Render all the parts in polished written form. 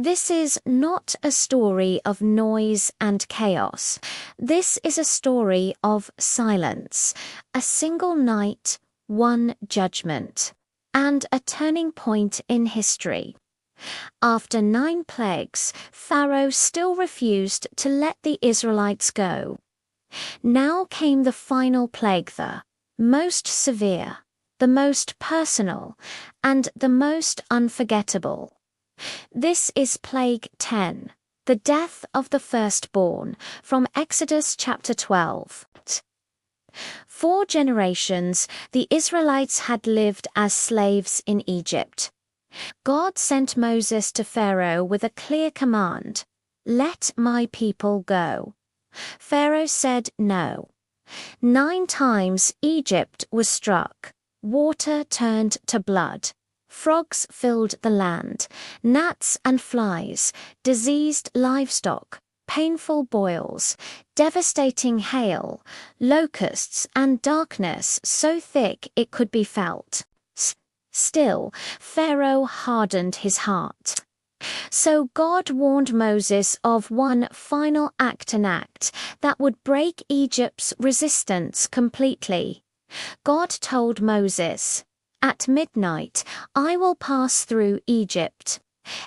This is not a story of noise and chaos. This is a story of silence, a single night, one judgment, and a turning point in history. After 9 plagues, Pharaoh still refused to let the Israelites go. Now came the final plague, the most severe, the most personal, and the most unforgettable. This is Plague 10, the death of the firstborn, from Exodus chapter 12. 4 generations the Israelites had lived as slaves in Egypt. God sent Moses to Pharaoh with a clear command: "Let my people go." Pharaoh said no. 9 times Egypt was struck. Water turned to blood. Frogs filled the land, gnats and flies, diseased livestock, painful boils, devastating hail, locusts, and darkness so thick it could be felt. Still, Pharaoh hardened his heart. So God warned Moses of one final act that would break Egypt's resistance completely. God told Moses, "At midnight I will pass through Egypt.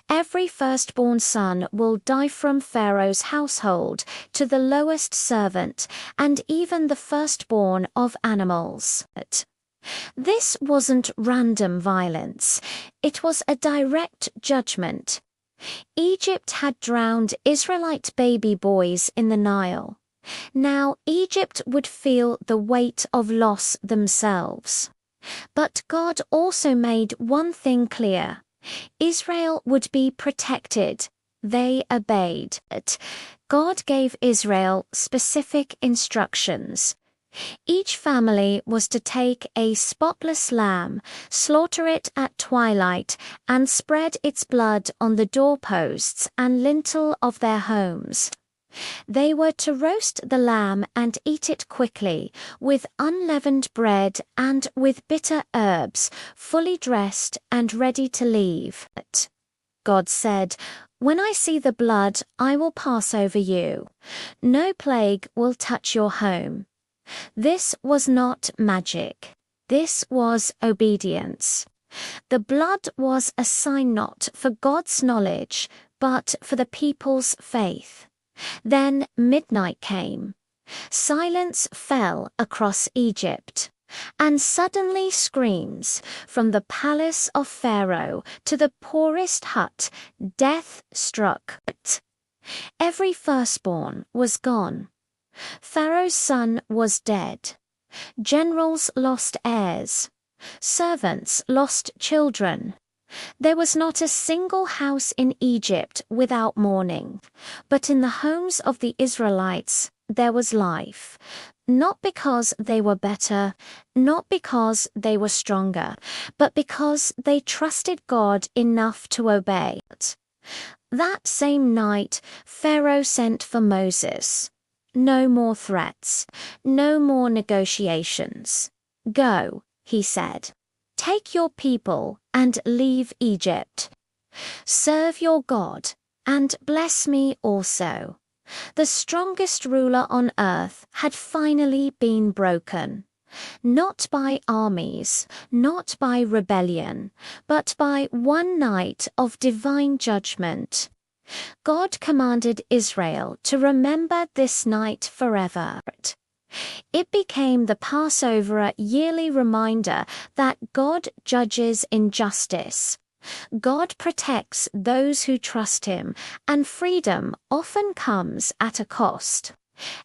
Every firstborn son will die from Pharaoh's household to the lowest servant, and even the firstborn of animals." This wasn't random violence. It was a direct judgment. Egypt had drowned Israelite baby boys in the Nile. Now Egypt would feel the weight of loss themselves. But God also made one thing clear: Israel would be protected. They obeyed. God gave Israel specific instructions. Each family was to take a spotless lamb, slaughter it at twilight, and spread its blood on the doorposts and lintel of their homes. They were to roast the lamb and eat it quickly, with unleavened bread and with bitter herbs, fully dressed and ready to leave. God said, "When I see the blood, I will pass over you. No plague will touch your home." This was not magic. This was obedience. The blood was a sign not for God's knowledge, but for the people's faith. Then midnight came. Silence fell across Egypt, and suddenly screams from the palace of Pharaoh to the poorest hut. Death struck. Every firstborn was gone. Pharaoh's son was dead. Generals lost heirs. Servants lost children. There was not a single house in Egypt without mourning, but in the homes of the Israelites there was life. Not because they were better, not because they were stronger, but because they trusted God enough to obey. That same night, Pharaoh sent for Moses. No more threats, no more negotiations. "Go," he said. "Take your people and leave Egypt. Serve your God and bless me also." The strongest ruler on earth had finally been broken. Not by armies, not by rebellion, but by one night of divine judgment. God commanded Israel to remember this night forever. It became the Passover yearly reminder that God judges injustice. God protects those who trust Him, and freedom often comes at a cost.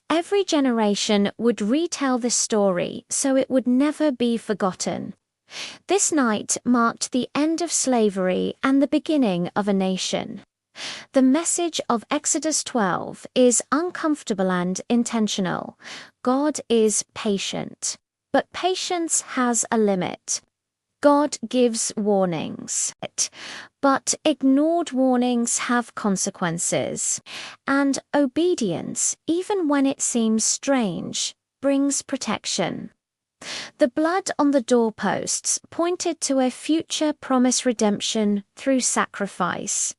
Every generation would retell this story so it would never be forgotten. This night marked the end of slavery and the beginning of a nation. The message of Exodus 12 is uncomfortable and intentional. God is patient, but patience has a limit. God gives warnings, but ignored warnings have consequences. And obedience, even when it seems strange, brings protection. The blood on the doorposts pointed to a future promised redemption through sacrifice.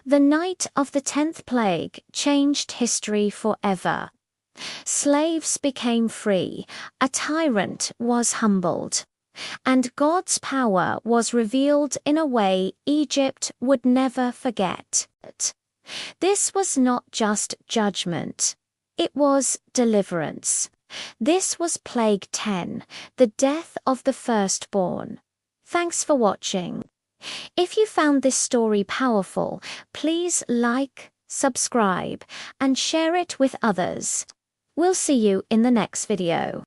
The night of the 10th plague changed history forever. Slaves became free, a tyrant was humbled, and God's power was revealed in a way Egypt would never forget. This was not just judgment, it was deliverance. This was Plague 10, the death of the firstborn. Thanks for watching. If you found this story powerful, please like, subscribe, and share it with others. We'll see you in the next video.